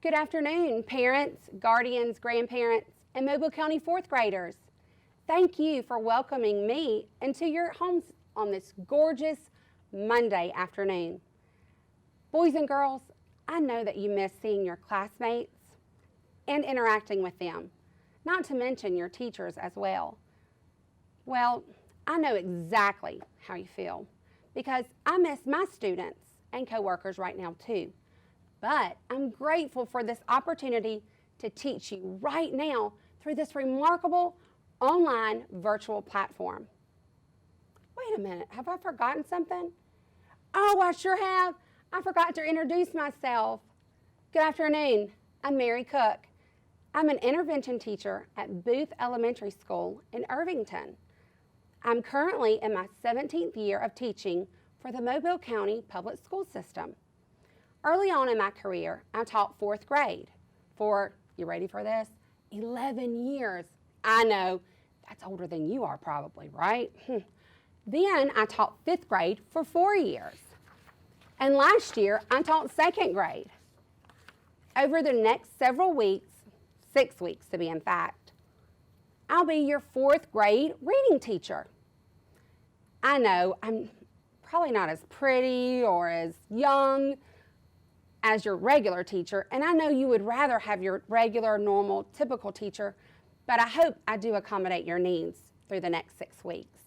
Good afternoon, parents, guardians, grandparents, and Mobile County fourth graders. Thank you for welcoming me into your homes on this gorgeous Monday afternoon. Boys and girls, I know that you miss seeing your classmates and interacting with them, not to mention your teachers as well. Well, I know exactly how you feel because I miss my students and coworkers right now too. But I'm grateful for this opportunity to teach you right now through this remarkable online virtual platform. Wait a minute, have I forgotten something? Oh, I sure have. I forgot to introduce myself. Good afternoon, I'm Mary Cook. I'm an intervention teacher at Booth Elementary School in Irvington. I'm currently in my 17th year of teaching for the Mobile County Public School System. Early on in my career, I taught fourth grade for, you ready for this? 11 years. I know, that's older than you are probably, right? Then I taught fifth grade for 4 years. And last year, I taught second grade. Over the next several weeks, 6 weeks to be in fact, I'll be your fourth grade reading teacher. I know I'm probably not as pretty or as young as your regular teacher, and I know you would rather have your regular, normal, typical teacher, but I hope I do accommodate your needs through the next 6 weeks.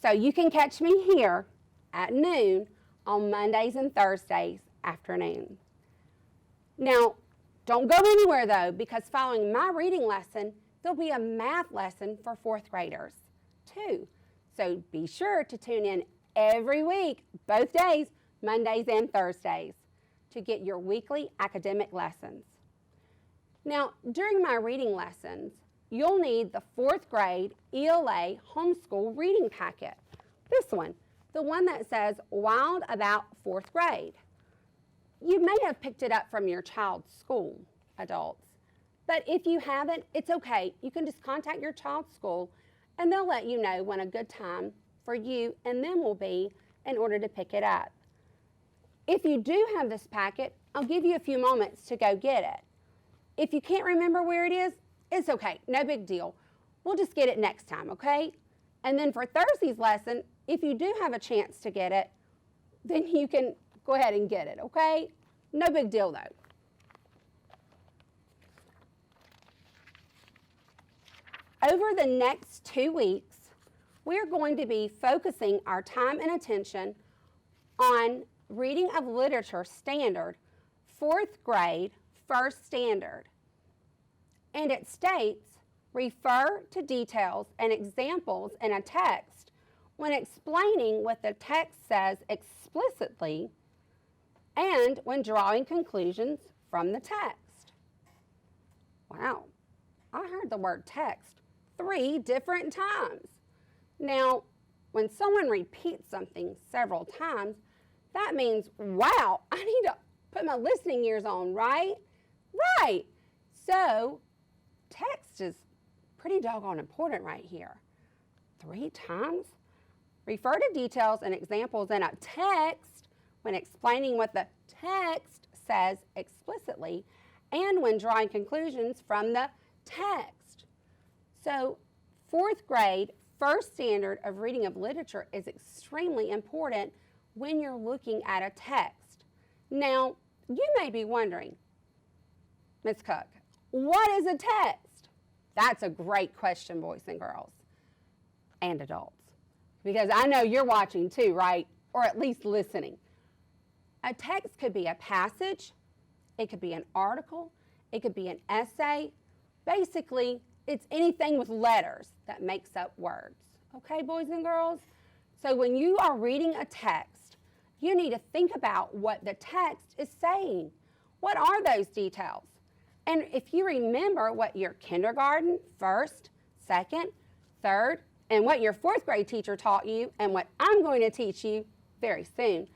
So you can catch me here at noon on Mondays and Thursdays afternoon. Now, don't go anywhere though, because following my reading lesson, there'll be a math lesson for fourth graders too. So be sure to tune in every week, both days, Mondays and Thursdays, to get your weekly academic lessons. Now, during my reading lessons, you'll need the fourth grade ELA homeschool reading packet. This one, the one that says Wild About Fourth Grade. You may have picked it up from your child's school, adults, but if you haven't, it's okay. You can just contact your child's school and they'll let you know when a good time for you and them will be in order to pick it up. If you do have this packet, I'll give you a few moments to go get it. If you can't remember where it is, it's okay, no big deal. We'll just get it next time, okay? And then for Thursday's lesson, if you do have a chance to get it, then you can go ahead and get it, okay? No big deal though. Over the next 2 weeks, we're going to be focusing our time and attention on Reading of Literature Standard, fourth grade, first standard. And it states, refer to details and examples in a text when explaining what the text says explicitly and when drawing conclusions from the text. Wow, I heard the word text 3 different times. Now, when someone repeats something several times, that means, wow, I need to put my listening ears on, right? Right. So, text is pretty doggone important right here. 3 times? Refer to details and examples in a text when explaining what the text says explicitly and when drawing conclusions from the text. So, fourth grade, first standard of reading of literature is extremely important when you're looking at a text. Now, you may be wondering, Ms. Cook, what is a text? That's a great question, boys and girls, and adults, because I know you're watching too, right? Or at least listening. A text could be a passage, it could be an article, it could be an essay. Basically, it's anything with letters that makes up words. Okay, boys and girls? So when you are reading a text, you need to think about what the text is saying. What are those details? And if you remember what your kindergarten, first, second, third, and what your fourth grade teacher taught you and what I'm going to teach you very soon,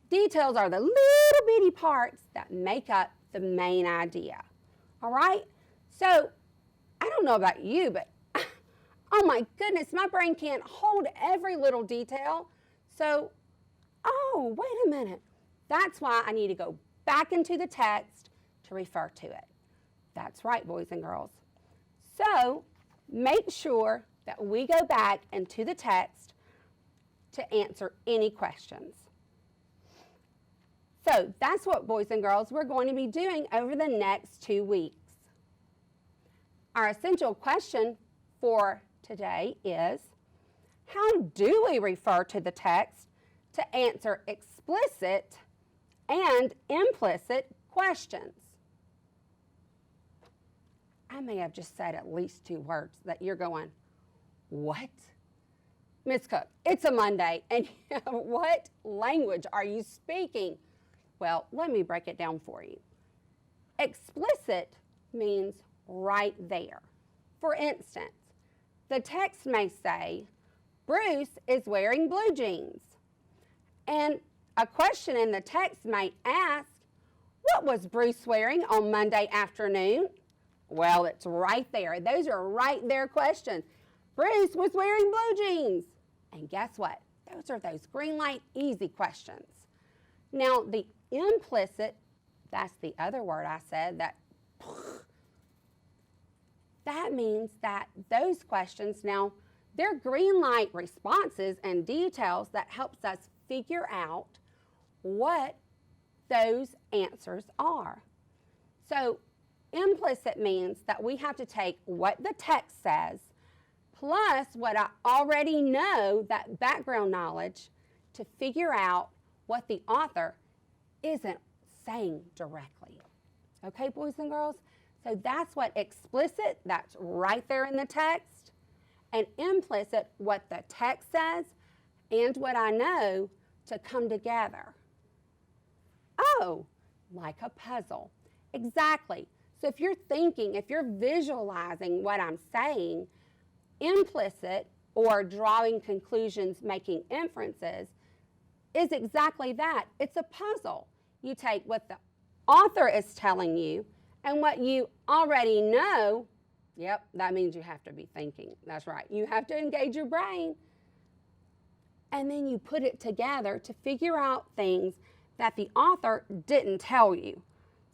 details are the little bitty parts that make up the main idea. All right? So, I don't know about you, but oh my goodness, my brain can't hold every little detail. So, oh, wait a minute. That's why I need to go back into the text to refer to it. That's right, boys and girls. So make sure that we go back into the text to answer any questions. So that's what, boys and girls, we're going to be doing over the next 2 weeks. Our essential question for today is, how do we refer to the text to answer explicit and implicit questions? I may have just said at least 2 words that you're going, what? Miss Cook, it's a Monday, and what language are you speaking? Well, let me break it down for you. Explicit means right there. For instance, the text may say, Bruce is wearing blue jeans. And a question in the text might ask, what was Bruce wearing on Monday afternoon? Well, it's right there. Those are right there questions. Bruce was wearing blue jeans. And guess what? Those are those green light easy questions. Now, the implicit, that's the other word I said, that means that those questions, now, they're green light responses and details that helps us figure out what those answers are. So implicit means that we have to take what the text says plus what I already know, that background knowledge, to figure out what the author isn't saying directly. Okay, boys and girls? So that's what explicit, that's right there in the text, and implicit, what the text says and what I know to come together. Oh, like a puzzle. Exactly. So if you're thinking, if you're visualizing what I'm saying, implicit, or drawing conclusions, making inferences, is exactly that. It's a puzzle. You take what the author is telling you and what you already know. Yep, that means you have to be thinking. That's right. You have to engage your brain. And then you put it together to figure out things that the author didn't tell you.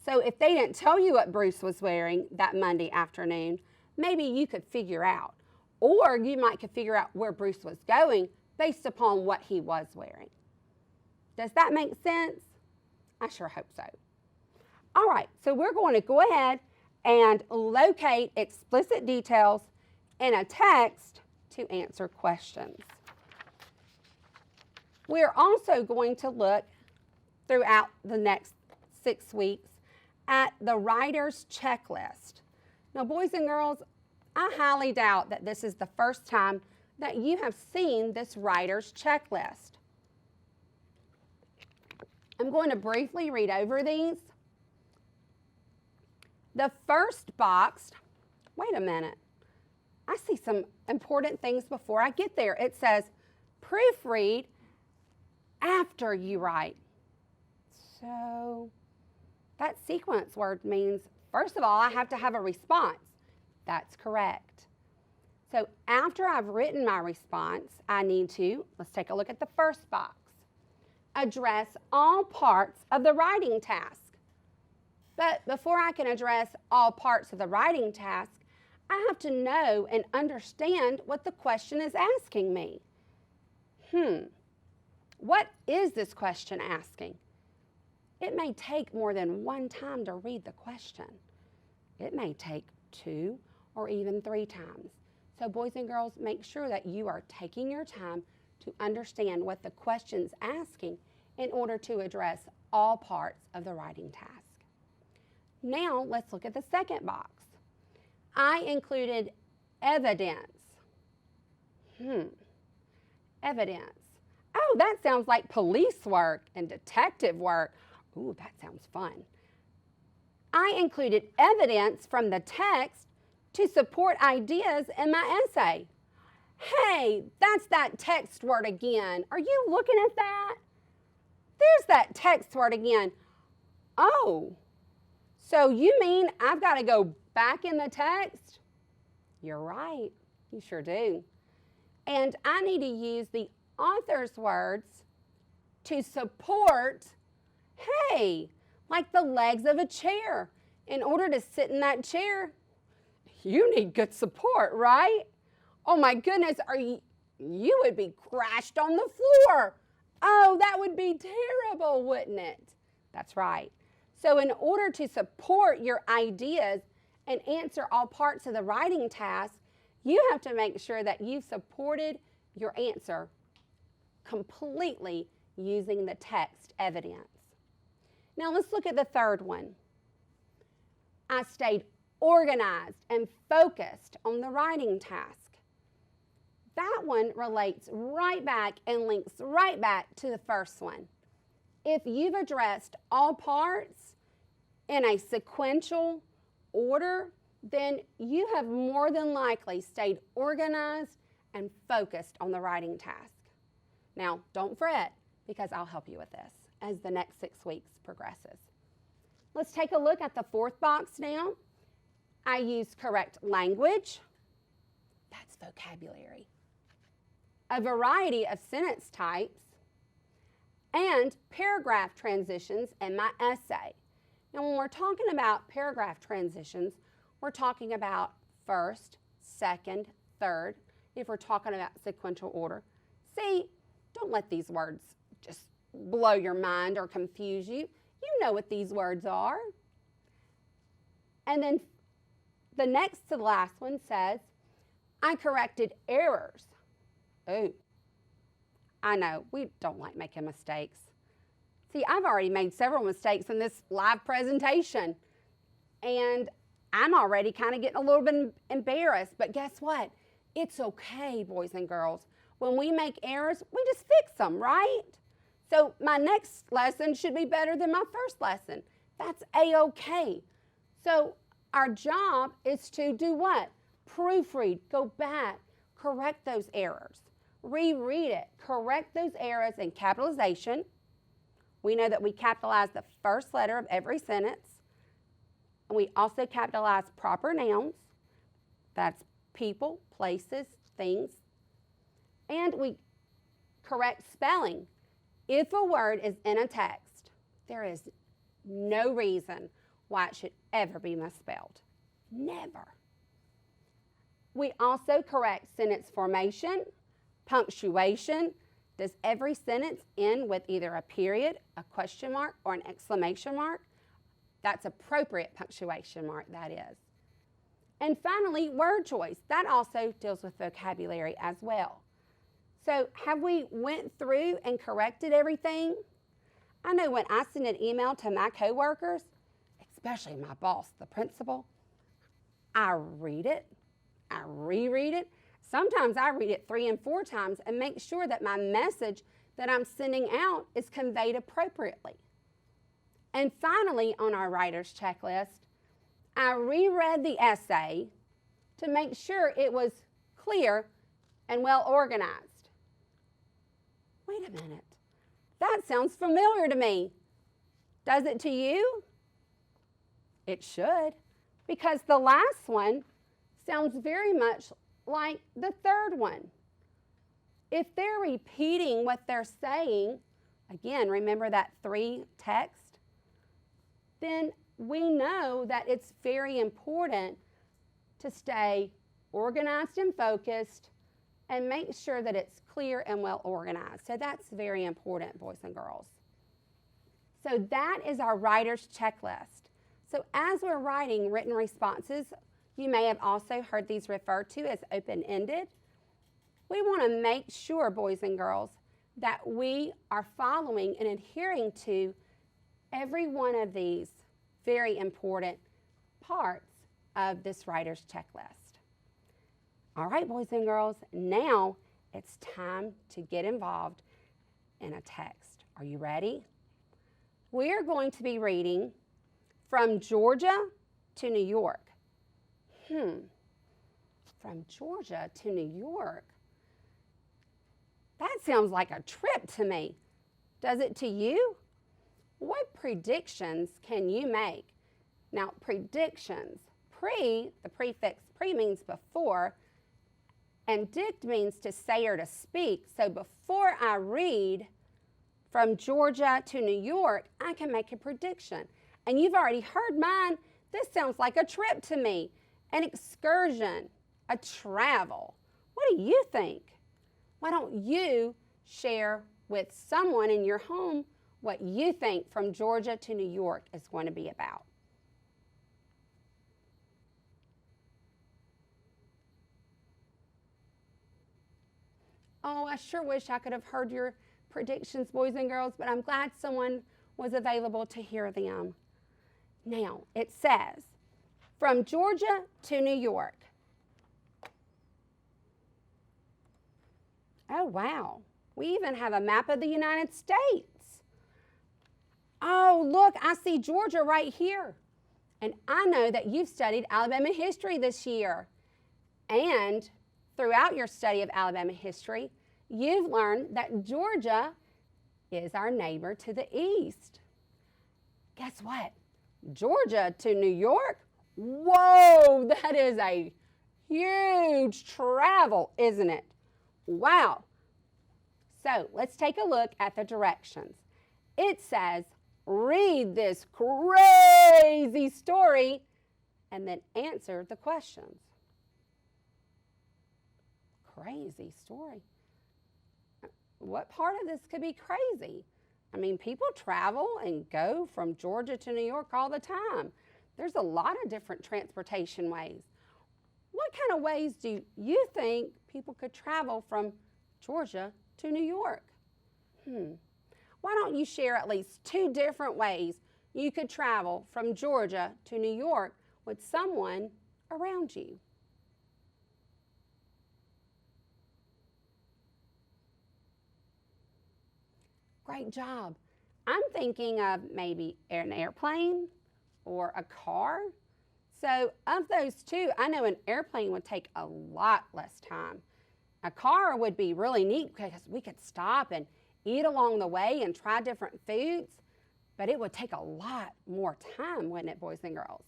So if they didn't tell you what Bruce was wearing that Monday afternoon, maybe you could figure out. Or you might could figure out where Bruce was going based upon what he was wearing. Does that make sense? I sure hope so. All right, so we're going to go ahead and locate explicit details in a text to answer questions. We're also going to look throughout the next 6 weeks at the writer's checklist. Now, boys and girls, I highly doubt that this is the first time that you have seen this writer's checklist. I'm going to briefly read over these. The first box, wait a minute, I see some important things before I get there. It says, proofread after you write. So that sequence word means, first of all, I have to have a response. That's correct. So after I've written my response, I need to, let's take a look at the first box, address all parts of the writing task. But before I can address all parts of the writing task, I have to know and understand what the question is asking me. What is this question asking? It may take more than one time to read the question. It may take 2 or even 3 times. So boys and girls, make sure that you are taking your time to understand what the question's asking in order to address all parts of the writing task. Now, let's look at the second box. I included evidence. Evidence. Oh, that sounds like police work and detective work. Ooh, that sounds fun. I included evidence from the text to support ideas in my essay. Hey, that's that text word again. Are you looking at that? There's that text word again. Oh, so you mean I've got to go back in the text? You're right, you sure do. And I need to use the author's words to support, hey, like the legs of a chair. In order to sit in that chair, you need good support, right? Oh my goodness, you would be crashed on the floor. Oh, that would be terrible, wouldn't it? That's right. So in order to support your ideas and answer all parts of the writing task, you have to make sure that you've supported your answer completely using the text evidence. Now let's look at the third one. I stayed organized and focused on the writing task. That one relates right back and links right back to the first one. If you've addressed all parts in a sequential order, then you have more than likely stayed organized and focused on the writing task. Now, don't fret, because I'll help you with this as the next 6 weeks progresses. Let's take a look at the fourth box now. I used correct language. That's vocabulary. A variety of sentence types, and paragraph transitions in my essay. Now, when we're talking about paragraph transitions, we're talking about first, second, third, if we're talking about sequential order. See, don't let these words just blow your mind or confuse you. You know what these words are. And then the next to the last one says, I corrected errors. Oh, I know, we don't like making mistakes. See, I've already made several mistakes in this live presentation, and I'm already kind of getting a little bit embarrassed, but guess what? It's okay, boys and girls. When we make errors, we just fix them, right? So my next lesson should be better than my first lesson. That's A-okay. So our job is to do what? Proofread, go back, correct those errors. Reread it, correct those errors in capitalization. We know that we capitalize the first letter of every sentence. And we also capitalize proper nouns. That's people, places, things. And we correct spelling. If a word is in a text, there is no reason why it should ever be misspelled. Never. We also correct sentence formation, punctuation. Does every sentence end with either a period, a question mark, or an exclamation mark? That's appropriate punctuation mark, that is. And finally, word choice. That also deals with vocabulary as well. So have we went through and corrected everything? I know when I send an email to my coworkers, especially my boss, the principal, I read it, I reread it. Sometimes I read it 3 and 4 times and make sure that my message that I'm sending out is conveyed appropriately. And finally, on our writer's checklist, I reread the essay to make sure it was clear and well organized. Wait a minute. That sounds familiar to me. Does it to you? It should, because the last one sounds very much like the third one. If they're repeating what they're saying, again, remember that 3 text, then we know that it's very important to stay organized and focused and make sure that it's clear and well organized. So that's very important, boys and girls. So that is our writer's checklist. So as we're writing written responses, you may have also heard these referred to as open-ended. We want to make sure, boys and girls, that we are following and adhering to every one of these very important parts of this writer's checklist. All right, boys and girls, now it's time to get involved in a text. Are you ready? We are going to be reading From Georgia to New York. From Georgia to New York. That sounds like a trip to me. Does it to you? What predictions can you make? Now, predictions. The prefix pre means before, and dict means to say or to speak. So before I read From Georgia to New York, I can make a prediction. And you've already heard mine. This sounds like a trip to me, an excursion, a travel. What do you think? Why don't you share with someone in your home what you think From Georgia to New York is going to be about? Oh, I sure wish I could have heard your predictions, boys and girls, but I'm glad someone was available to hear them. Now, it says, from Georgia to New York. Oh, wow. We even have a map of the United States. Oh, look, I see Georgia right here. And I know that you've studied Alabama history this year. And throughout your study of Alabama history, you've learned that Georgia is our neighbor to the east. Guess what? Georgia to New York? Whoa, that is a huge travel, isn't it? Wow. So let's take a look at the directions. It says, read this crazy story and then answer the questions. Crazy story. What part of this could be crazy? I mean, people travel and go from Georgia to New York all the time. There's a lot of different transportation ways. What kind of ways do you think people could travel from Georgia to New York? Why don't you share at least 2 different ways you could travel from Georgia to New York with someone around you? Great job. I'm thinking of maybe an airplane or a car. So of those 2, I know an airplane would take a lot less time. A car would be really neat because we could stop and eat along the way and try different foods, but it would take a lot more time, wouldn't it, boys and girls?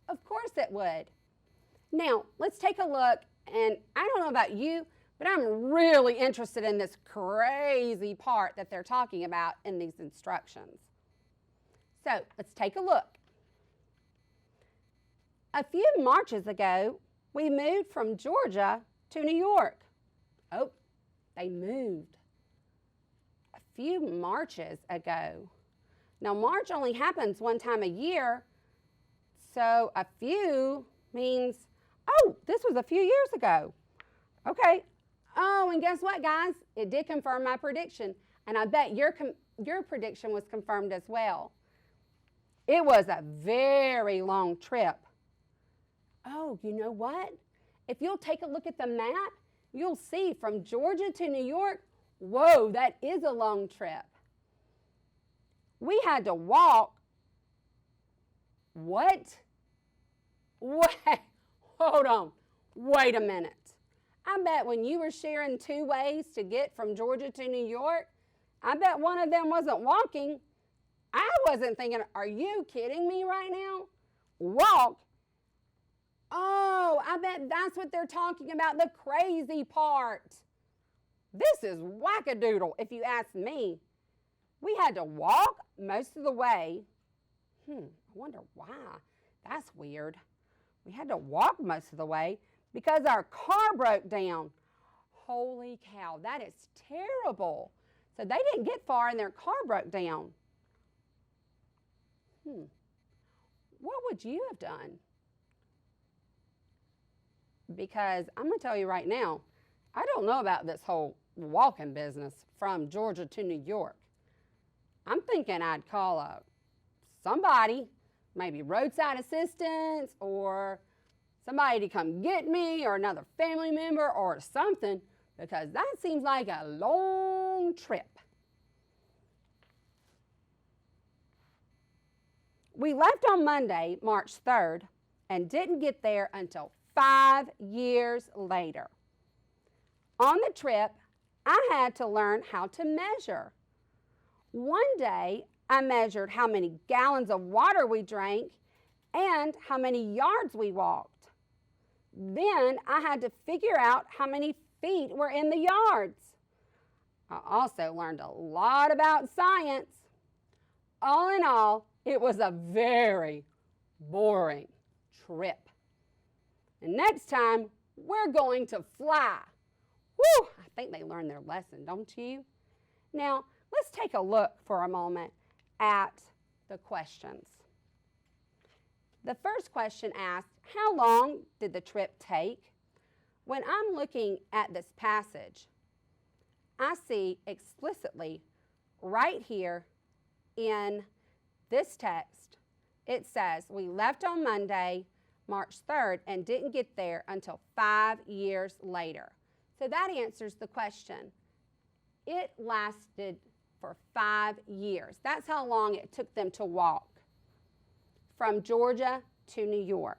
Of course it would. Now, let's take a look, and I don't know about you, but I'm really interested in this crazy part that they're talking about in these instructions. So let's take a look. A few marches ago, we moved from Georgia to New York. Oh, they moved. A few marches ago. Now, March only happens one time a year, so a few means, oh, this was a few years ago. Okay. Oh, and guess what, guys? It did confirm my prediction, and I bet your prediction was confirmed as well. It was a very long trip. Oh, you know what? If you'll take a look at the map, you'll see from Georgia to New York, whoa, that is a long trip. We had to walk. What? Wait, hold on. Wait a minute. I bet when you were sharing 2 ways to get from Georgia to New York, I bet one of them wasn't walking. I wasn't thinking, are you kidding me right now? Walk? Oh, I bet that's what they're talking about, the crazy part. This is wackadoodle, if you ask me. We had to walk most of the way. I wonder why. That's weird. We had to walk most of the way because our car broke down. Holy cow, that is terrible. So they didn't get far and their car broke down. What would you have done? Because I'm going to tell you right now, I don't know about this whole walking business from Georgia to New York. I'm thinking I'd call somebody, maybe roadside assistance or somebody to come get me or another family member or something, because that seems like a long trip. We left on Monday, March 3rd, and didn't get there until 5 years later. On the trip, I had to learn how to measure. One day, I measured how many gallons of water we drank and how many yards we walked. Then I had to figure out how many feet were in the yards. I also learned a lot about science. All in all, It was a very boring trip. And next time, we're going to fly. Woo! I think they learned their lesson, don't you? Now, let's take a look for a moment at the questions. The first question asked, how long did the trip take? When I'm looking at this passage, I see explicitly right here in this text, it says, we left on Monday, March 3rd, and didn't get there until 5 years later. So that answers the question. It lasted for 5 years. That's how long it took them to walk from Georgia to New York.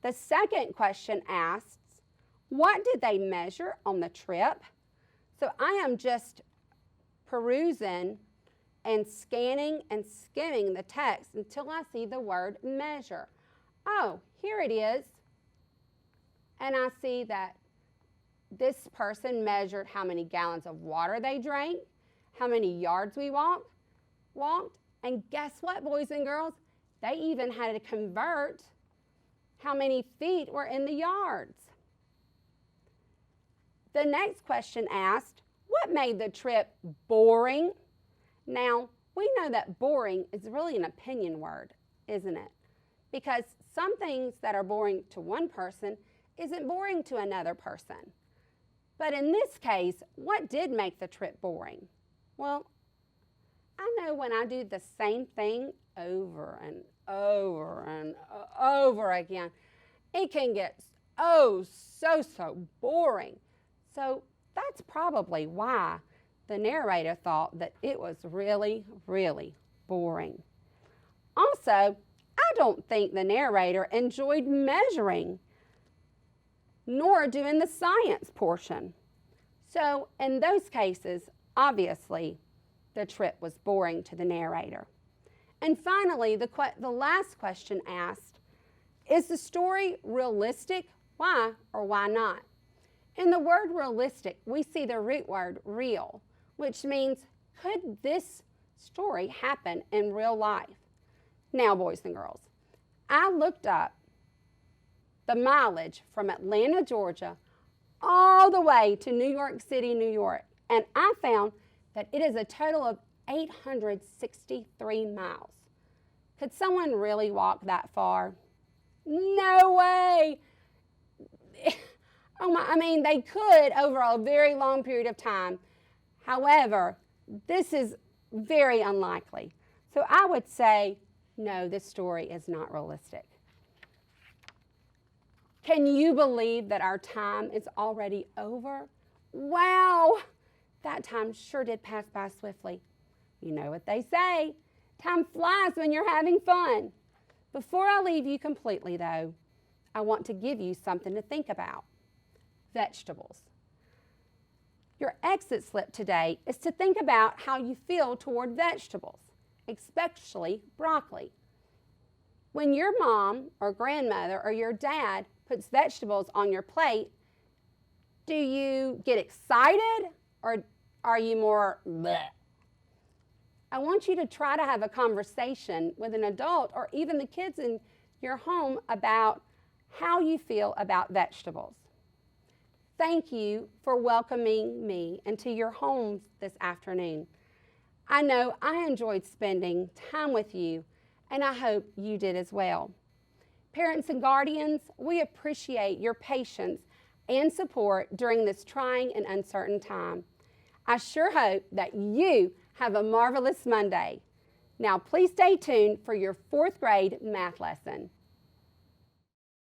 The second question asks, what did they measure on the trip? So I am just perusing and scanning and skimming the text until I see the word measure. Oh, here it is. And I see that this person measured how many gallons of water they drank, how many yards we walked. And guess what, boys and girls? They even had to convert how many feet were in the yards. The next question asked, what made the trip boring? Now, we know that boring is really an opinion word, isn't it? Because some things that are boring to one person isn't boring to another person. But in this case, what did make the trip boring? Well, I know when I do the same thing over and over and over again, it can get so boring. So that's probably why the narrator thought that it was really boring. Also, I don't think the narrator enjoyed measuring nor doing the science portion. So in those cases, obviously, the trip was boring to the narrator. And finally, the last question asked, is the story realistic? Why or why not? In the word realistic, we see the root word real, which means could this story happen in real life? Now, boys and girls, I looked up the mileage from Atlanta, Georgia, all the way to New York City, New York, and I found that it is a total of 863 miles. Could someone really walk that far? No way! They could over a very long period of time. However, this is very unlikely. So I would say, no, this story is not realistic. Can you believe that our time is already over? Wow, that time sure did pass by swiftly. You know what they say, time flies when you're having fun. Before I leave you completely, though, I want to give you something to think about. Vegetables. Your exit slip today is to think about how you feel toward vegetables, especially broccoli. When your mom or grandmother or your dad puts vegetables on your plate, do you get excited or are you more bleh? I want you to try to have a conversation with an adult or even the kids in your home about how you feel about vegetables. Thank you for welcoming me into your homes this afternoon. I know I enjoyed spending time with you, and I hope you did as well. Parents and guardians, we appreciate your patience and support during this trying and uncertain time. I sure hope that you have a marvelous Monday. Now, please stay tuned for your 4th grade math lesson.